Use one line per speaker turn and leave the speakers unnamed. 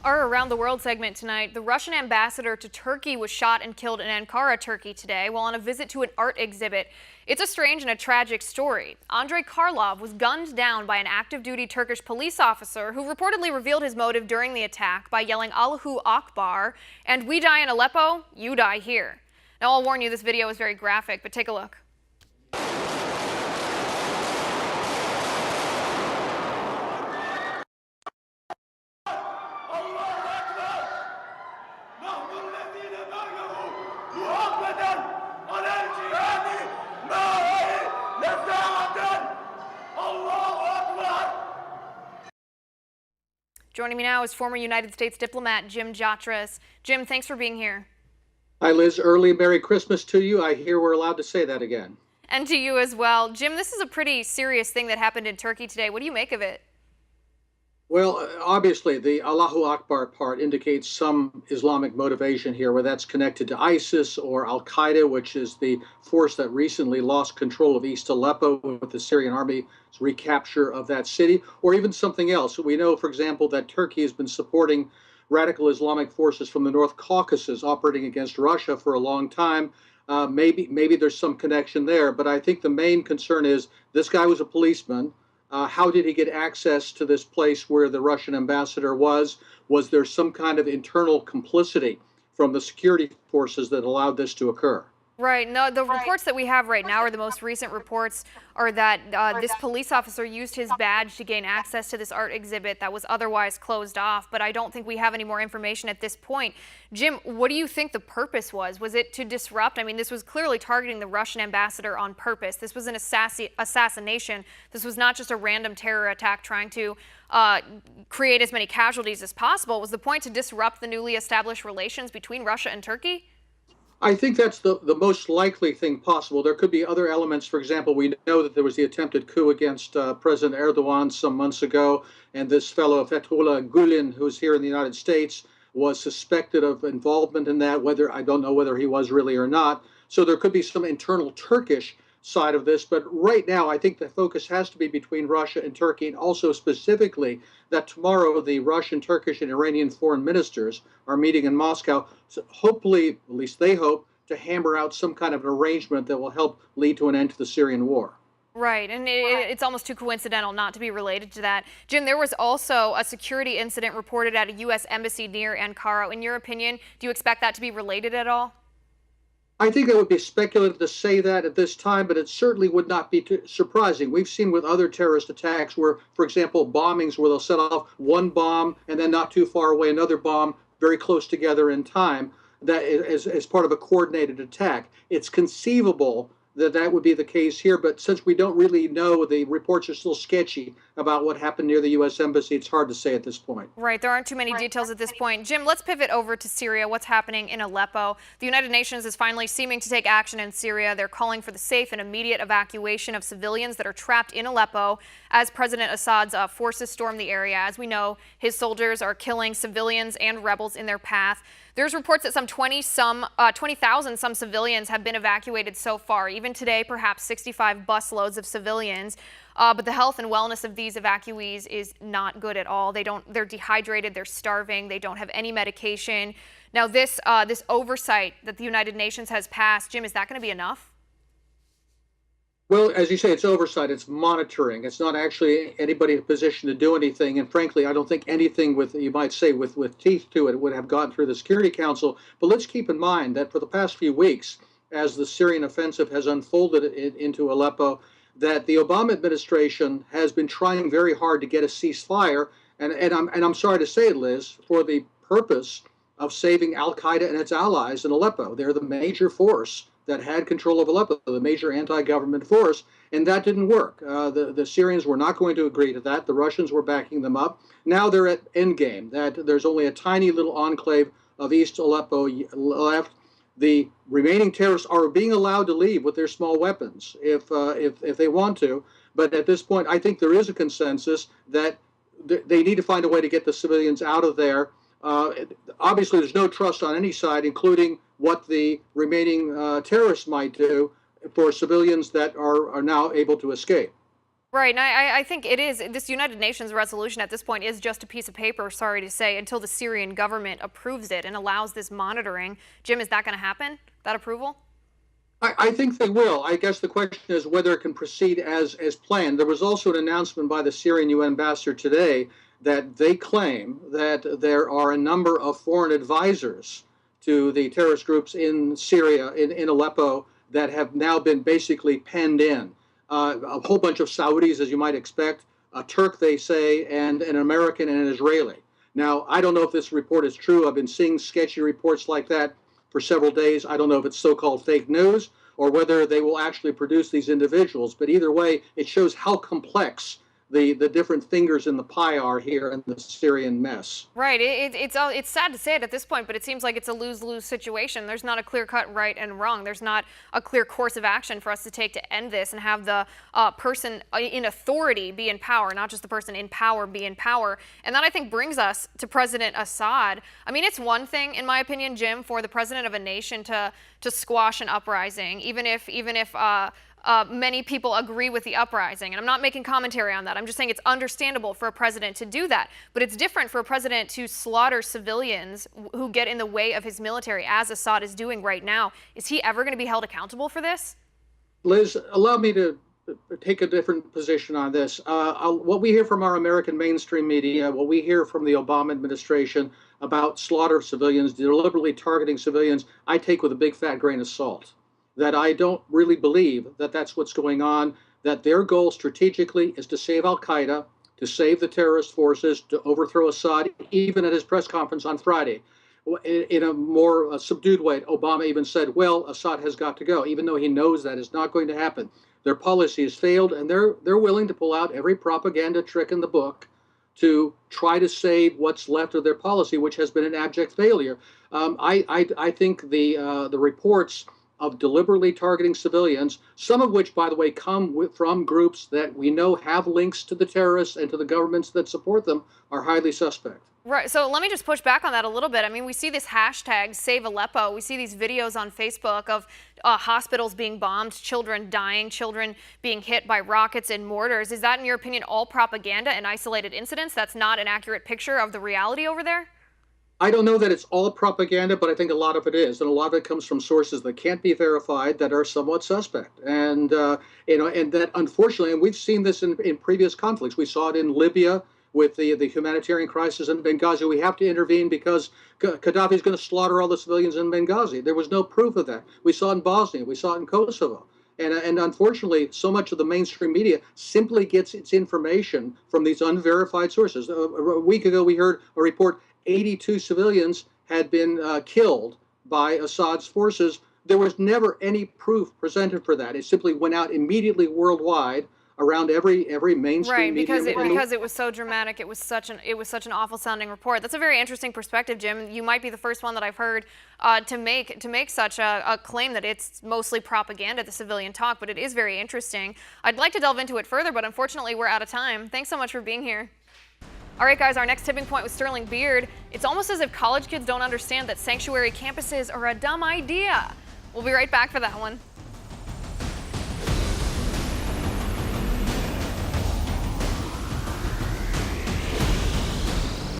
Our Around the World segment tonight, the Russian ambassador to Turkey was shot and killed in Ankara, Turkey today while on a visit to an art exhibit. It's a strange and a tragic story. Andrei Karlov was gunned down by an active duty Turkish police officer who reportedly revealed his motive during the attack by yelling Allahu Akbar and "We die in Aleppo, you die here." Now I'll warn you, this video is very graphic, but take a look. Joining me now is former United States diplomat Jim Jatras. Jim, thanks for being here.
Hi, Liz. Early Merry Christmas to you. I hear we're allowed to say that again.
And to you as well. Jim, this is a pretty serious thing that happened in Turkey today. What do you make of it?
Well, obviously, the Allahu Akbar part indicates some Islamic motivation here, whether that's connected to ISIS or al-Qaeda, which is the force that recently lost control of East Aleppo with the Syrian army's recapture of that city, or even something else. We know, for example, that Turkey has been supporting radical Islamic forces from the North Caucasus operating against Russia for a long time. Maybe there's some connection there, but I think the main concern is this guy was a policeman. How did he get access to this place where the Russian ambassador was? Was there some kind of internal complicity from the security forces that allowed this to occur?
Right. No, the reports that we have right now, or the most recent reports, are that this police officer used his badge to gain access to this art exhibit that was otherwise closed off. But I don't think we have any more information at this point. Jim, what do you think the purpose was? Was it to disrupt? I mean, this was clearly targeting the Russian ambassador on purpose. This was an assassination. This was not just a random terror attack trying to create as many casualties as possible. Was the point to disrupt the newly established relations between Russia and Turkey?
I think that's the most likely thing possible. There could be other elements. For example, we know that there was the attempted coup against President Erdogan some months ago, and this fellow Fethullah Gulen, who's here in the United States, was suspected of involvement in that. I don't know whether he was really or not. So there could be some internal Turkish side of this, but right now I think the focus has to be between Russia and Turkey, and also specifically that tomorrow the Russian, Turkish, and Iranian foreign ministers are meeting in Moscow, so hopefully, at least they hope, to hammer out some kind of an arrangement that will help lead to an end to the Syrian war.
Right, and it's almost too coincidental not to be related to that. Jim, there was also a security incident reported at a U.S. embassy near Ankara. In your opinion, do you expect that to be related at all?
I think it would be speculative to say that at this time, but it certainly would not be surprising. We've seen with other terrorist attacks where, for example, bombings where they'll set off one bomb and then not too far away another bomb very close together in time, that is as part of a coordinated attack. It's conceivable that that would be the case here, but since we don't really know, the reports are still sketchy about what happened near the U.S. Embassy, it's hard to say at this point.
Right, there aren't too many details at this point. Jim, let's pivot over to Syria. What's happening in Aleppo? The United Nations is finally seeming to take action in Syria. They're calling for the safe and immediate evacuation of civilians that are trapped in Aleppo as President Assad's forces storm the area. As we know, his soldiers are killing civilians and rebels in their path. There's reports that some 20,000 some civilians have been evacuated so far. Even today, perhaps 65 busloads of civilians. But the health and wellness of these evacuees is not good at all. They're dehydrated, they're starving, they don't have any medication. Now, this oversight that the United Nations has passed, Jim, is that going to be enough?
Well, as you say, it's oversight, it's monitoring. It's not actually anybody in a position to do anything. And frankly, I don't think anything with, you might say, with teeth to it would have gone through the Security Council. But let's keep in mind that for the past few weeks, as the Syrian offensive has unfolded into Aleppo, that the Obama administration has been trying very hard to get a ceasefire. And I'm sorry to say it, Liz, for the purpose of saving al-Qaeda and its allies in Aleppo. They're the major force that had control of Aleppo, the major anti-government force, and that didn't work. The Syrians were not going to agree to that. The Russians were backing them up. Now they're at endgame, that there's only a tiny little enclave of East Aleppo left. The remaining terrorists are being allowed to leave with their small weapons if they want to. But at this point, I think there is a consensus that they need to find a way to get the civilians out of there. Obviously, there's no trust on any side, including what the remaining terrorists might do for civilians that are now able to escape.
Right, and I think it is. This United Nations resolution at this point is just a piece of paper, sorry to say, until the Syrian government approves it and allows this monitoring. Jim, is that going to happen, that approval?
I think they will. I guess the question is whether it can proceed as planned. There was also an announcement by the Syrian UN ambassador today that they claim that there are a number of foreign advisors to the terrorist groups in Syria, in Aleppo, that have now been basically penned in. A whole bunch of Saudis, as you might expect, a Turk, they say, and an American and an Israeli. Now, I don't know if this report is true. I've been seeing sketchy reports like that for several days. I don't know if it's so-called fake news or whether they will actually produce these individuals. But either way, it shows how complex the different fingers in the pie are here in the Syrian mess.
Right. It's sad to say it at this point, but it seems like it's a lose-lose situation. There's not a clear-cut right and wrong. There's not a clear course of action for us to take to end this and have the person in authority be in power, not just the person in power be in power. And that, I think, brings us to President Assad. I mean, it's one thing, in my opinion, Jim, for the president of a nation to squash an uprising, even if many people agree with the uprising. And I'm not making commentary on that. I'm just saying it's understandable for a president to do that. But it's different for a president to slaughter civilians who get in the way of his military, as Assad is doing right now. Is he ever going to be held accountable for this?
Liz, allow me to take a different position on this. What we hear from our American mainstream media, what we hear from the Obama administration about slaughter of civilians, deliberately targeting civilians, I take with a big fat grain of salt. That I don't really believe that that's what's going on, that their goal strategically is to save al-Qaeda, to save the terrorist forces, to overthrow Assad. Even at his press conference on Friday, in a more subdued way, Obama even said, well, Assad has got to go, even though he knows that is not going to happen. Their policy has failed, and they're willing to pull out every propaganda trick in the book to try to save what's left of their policy, which has been an abject failure. I think the reports of deliberately targeting civilians, some of which, by the way, come from groups that we know have links to the terrorists and to the governments that support them, are highly suspect.
Right. So let me just push back on that a little bit. I mean, we see this hashtag Save Aleppo. We see these videos on Facebook of hospitals being bombed, children dying, children being hit by rockets and mortars. Is that, in your opinion, all propaganda and isolated incidents? That's not an accurate picture of the reality over there?
I don't know that it's all propaganda, but I think a lot of it is, and a lot of it comes from sources that can't be verified, that are somewhat suspect, and and that unfortunately, and we've seen this in previous conflicts. We saw it in Libya with the humanitarian crisis in Benghazi. We have to intervene because Gaddafi is going to slaughter all the civilians in Benghazi. There was no proof of that. We saw it in Bosnia. We saw it in Kosovo. And unfortunately, so much of the mainstream media simply gets its information from these unverified sources. A week ago, we heard a report 82 civilians had been killed by Assad's forces. There was never any proof presented for that. It simply went out immediately worldwide around every mainstream media.
Right, because it was so dramatic. It was such an awful sounding report. That's a very interesting perspective, Jim. You might be the first one that I've heard to make such a claim that it's mostly propaganda, the civilian talk, but it is very interesting. I'd like to delve into it further, but unfortunately we're out of time. Thanks so much for being here. All right, guys, our next tipping point with Sterling Beard. It's almost as if college kids don't understand that sanctuary campuses are a dumb idea. We'll be right back for that one.